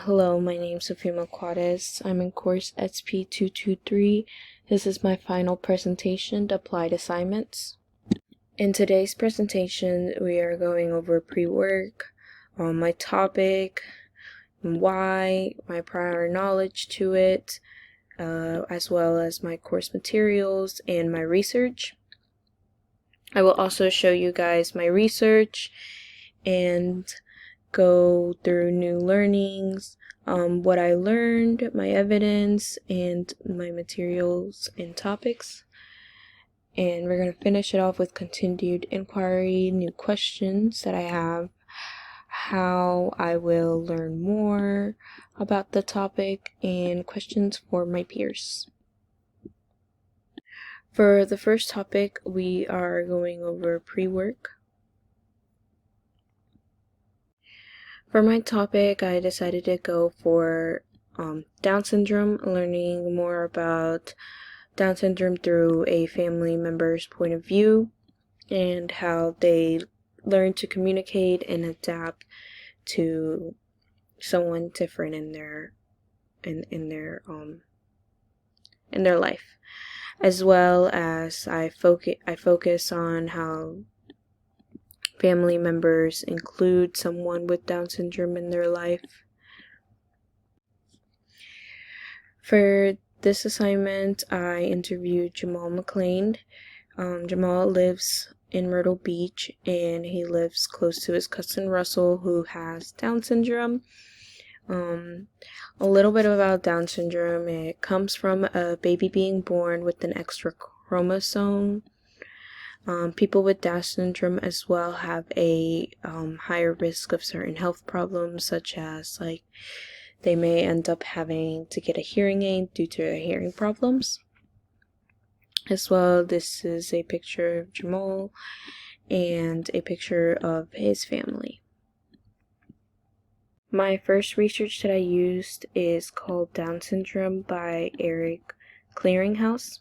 Hello, my name is Sofia Melquiades. I'm in course SP223. This is my final presentation, Applied Assignments. In today's presentation, we are going over pre-work, my topic, why, my prior knowledge to it, as well as my course materials and my research. I will also show you guys my research and go through new learnings, what I learned, my evidence, and my materials and topics. And we're going to finish it off with continued inquiry, new questions that I have, how I will learn more about the topic, and questions for my peers. For the first topic, we are going over pre-work. For my topic, I decided to go for Down syndrome, learning more about Down syndrome through a family member's point of view and how they learn to communicate and adapt to someone different in their life, as well as I focus on how family members include someone with Down syndrome in their life. For this assignment, I interviewed Jamal McLean. Jamal lives in Myrtle Beach, and he lives close to his cousin Russell, who has Down syndrome. A little bit about Down syndrome. It comes from a baby being born with an extra chromosome. People with Down syndrome as well have a higher risk of certain health problems, such as they may end up having to get a hearing aid due to their hearing problems. As well, this is a picture of Jamal and a picture of his family. My first research that I used is called Down Syndrome by Eric Clearinghouse.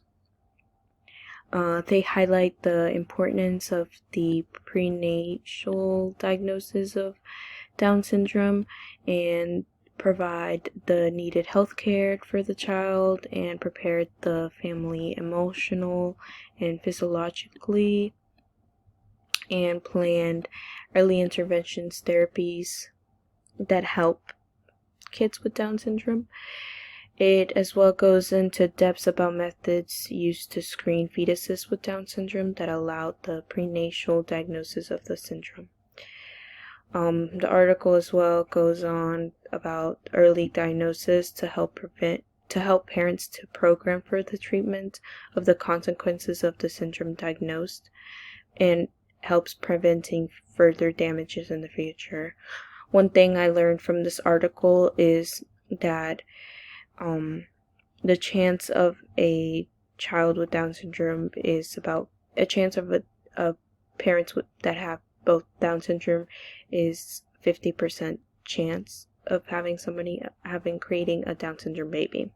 They highlight the importance of the prenatal diagnosis of Down syndrome and provide the needed health care for the child and prepare the family emotional and physiologically, and planned early interventions therapies that help kids with Down syndrome. It as well goes into depth about methods used to screen fetuses with Down syndrome that allowed the prenatal diagnosis of the syndrome. The article as well goes on about early diagnosis to help parents to program for the treatment of the consequences of the syndrome diagnosed, and helps preventing further damages in the future. One thing I learned from this article is that the chance of a child with Down syndrome is about a chance of parents that have both Down syndrome is 50% chance of creating a Down syndrome baby.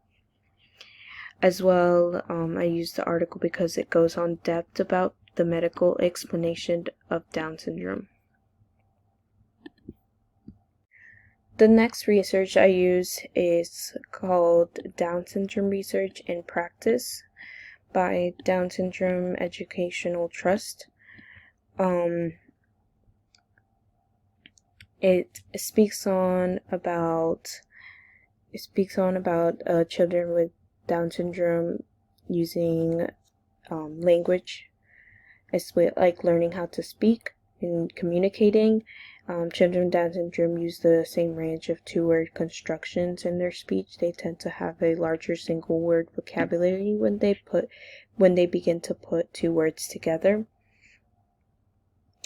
As well, I used the article because it goes on depth about the medical explanation of Down syndrome. The next research I use is called Down Syndrome Research and Practice by Down Syndrome Educational Trust. It speaks on about children with Down syndrome using language, as well, like learning how to speak and communicating. Children with Down syndrome use the same range of two-word constructions in their speech. They tend to have a larger single-word vocabulary when they begin to put two words together.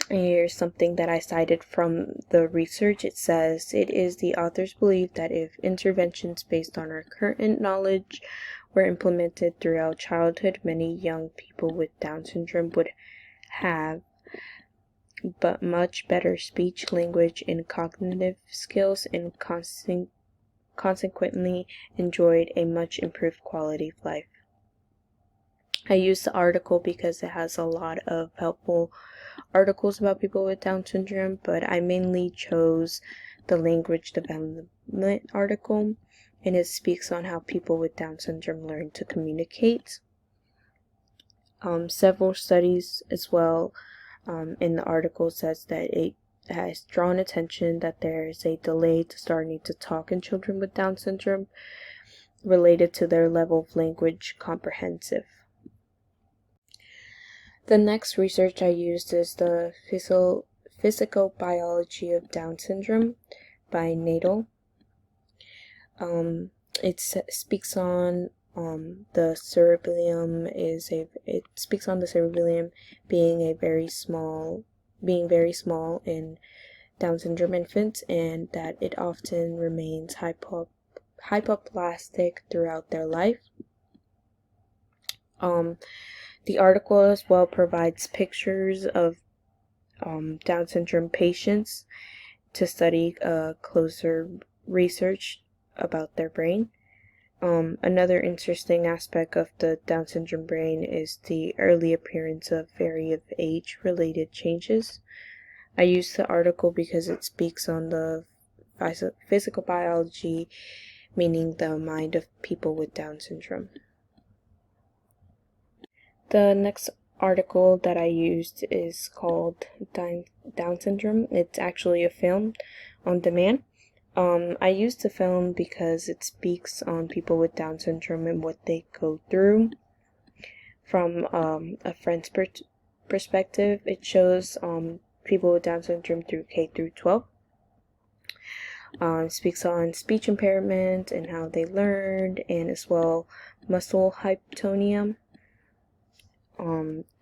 Here's something that I cited from the research. It says, it is the author's belief that if interventions based on our current knowledge were implemented throughout childhood, many young people with Down syndrome would have but much better speech, language, and cognitive skills, and consequently enjoyed a much improved quality of life. I used the article because it has a lot of helpful articles about people with Down syndrome, but I mainly chose the language development article, and it speaks on how people with Down syndrome learn to communicate. Several studies as well in the article says that it has drawn attention that there is a delay to starting to talk in children with Down syndrome related to their level of language comprehensive. The next research I used is the Physical Biology of Down syndrome by Nadel. It speaks on the cerebellum being very small in Down syndrome infants, and that it often remains hypoplastic throughout their life. The article as well provides pictures of Down syndrome patients to study closer research about their brain. Another interesting aspect of the Down syndrome brain is the early appearance of various age-related changes. I used the article because it speaks on the physical biology, meaning the mind of people with Down syndrome. The next article that I used is called Down syndrome. It's actually a film on demand. I used the film because it speaks on people with Down syndrome and what they go through from a friend's perspective. It shows people with Down syndrome through K through 12. Speaks on speech impairment and how they learned, and as well muscle hypotonia.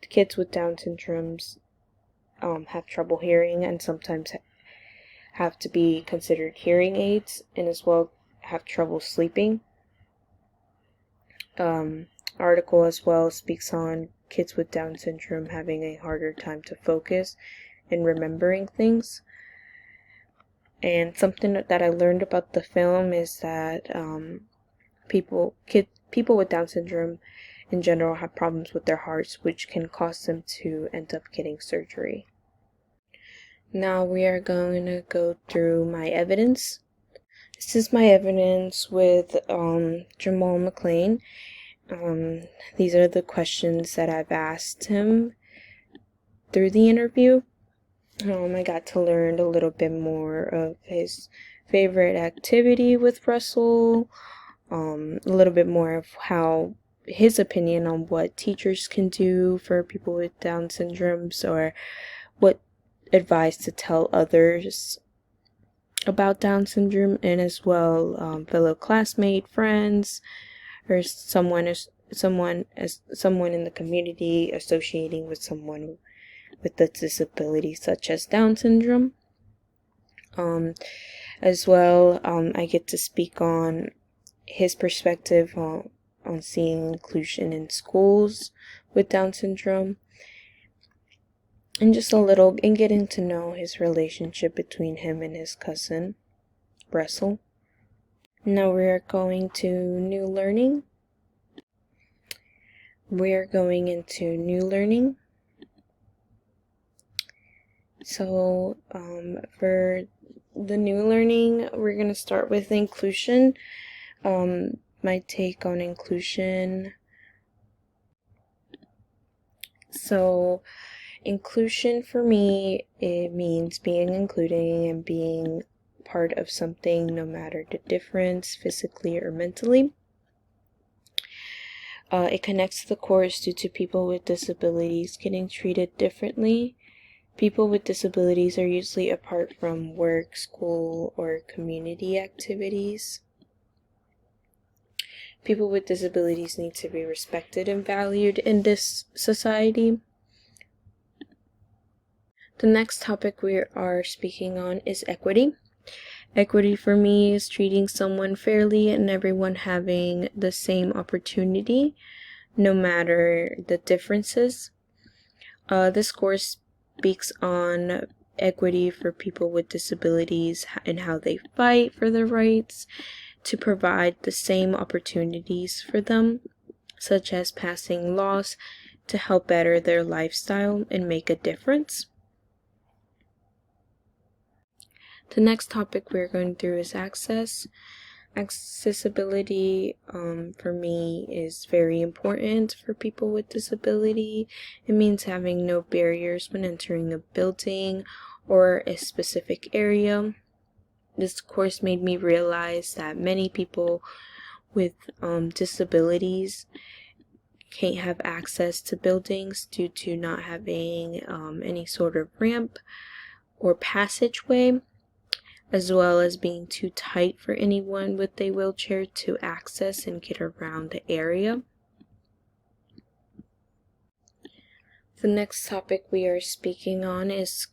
Kids with Down syndromes have trouble hearing and sometimes have to be considered hearing aids, and as well have trouble sleeping. Article as well speaks on kids with Down syndrome having a harder time to focus and remembering things. And something that I learned about the film is that people with Down syndrome in general have problems with their hearts, which can cause them to end up getting surgery. Now we are going to go through my evidence. This is my evidence with Jamal McLean. These are the questions that I've asked him through the interview. I got to learn a little bit more of his favorite activity with Russell, a little bit more of how his opinion on what teachers can do for people with Down syndromes, or what advice to tell others about Down syndrome, and as well fellow classmate, friends, or someone in the community associating with someone with a disability such as Down syndrome. As well, I get to speak on his perspective on seeing inclusion in schools with Down syndrome, and just a little, and getting to know his relationship between him and his cousin, Russell. Now we are going to new learning. We're going into new learning. So for the new learning, we're going to start with inclusion. My take on inclusion. So inclusion for me, it means being including and being part of something, no matter the difference, physically or mentally. It connects the course due to people with disabilities getting treated differently. People with disabilities are usually apart from work, school, or community activities. People with disabilities need to be respected and valued in this society. The next topic we are speaking on is equity. Equity for me is treating someone fairly and everyone having the same opportunity, no matter the differences. This course speaks on equity for people with disabilities and how they fight for their rights to provide the same opportunities for them, such as passing laws to help better their lifestyle and make a difference. The next topic we're going through is access. Accessibility for me is very important for people with disability. It means having no barriers when entering a building or a specific area. This course made me realize that many people with disabilities can't have access to buildings due to not having any sort of ramp or passageway, as well as being too tight for anyone with a wheelchair to access and get around the area. The next topic we are speaking on is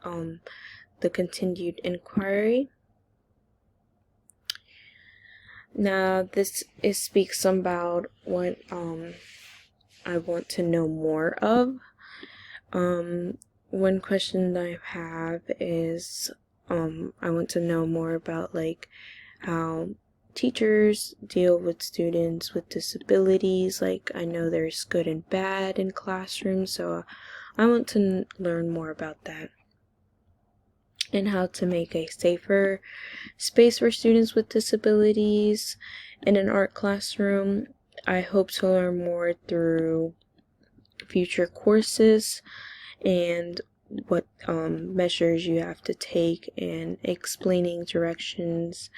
the continued inquiry. Now, this speaks about what I want to know more of. One question I have is I want to know more about like how teachers deal with students with disabilities. Like, I know there's good and bad in classrooms, so I want to learn more about that, and how to make a safer space for students with disabilities in an art classroom. I hope to learn more through future courses and what measures you have to take, and explaining directions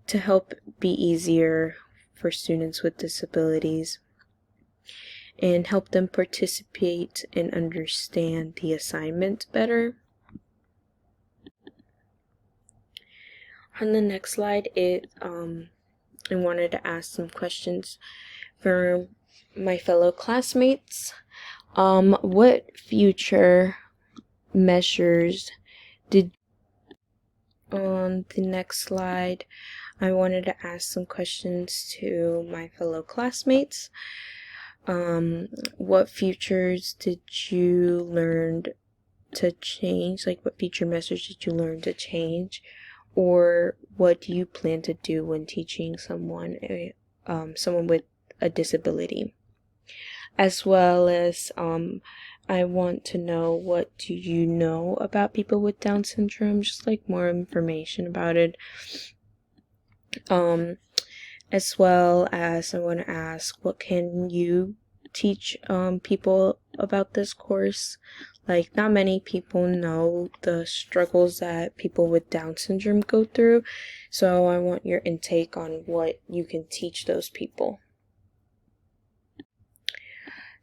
to help be easier for students with disabilities and help them participate and understand the assignment better. On the next slide, I wanted to ask some questions for my fellow classmates. What future measures did... On the next slide, I wanted to ask some questions to my fellow classmates. What futures did you learn to change? Like, what future measures did you learn to change? Or what do you plan to do when teaching someone with a disability? As well as I want to know, what do you know about people with Down syndrome? Just like more information about it. As well as I want to ask, what can you teach people about this course? Like, not many people know the struggles that people with Down syndrome go through, so I want your intake on what you can teach those people.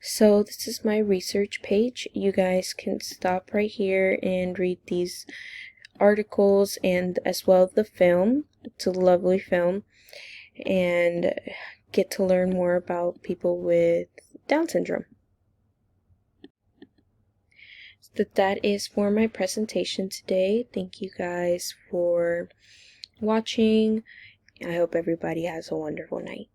So this is my research page. You guys can stop right here and read these articles, and as well the film. It's a lovely film, and get to learn more about people with Down syndrome. So that is for my presentation today. Thank you guys for watching. I hope everybody has a wonderful night.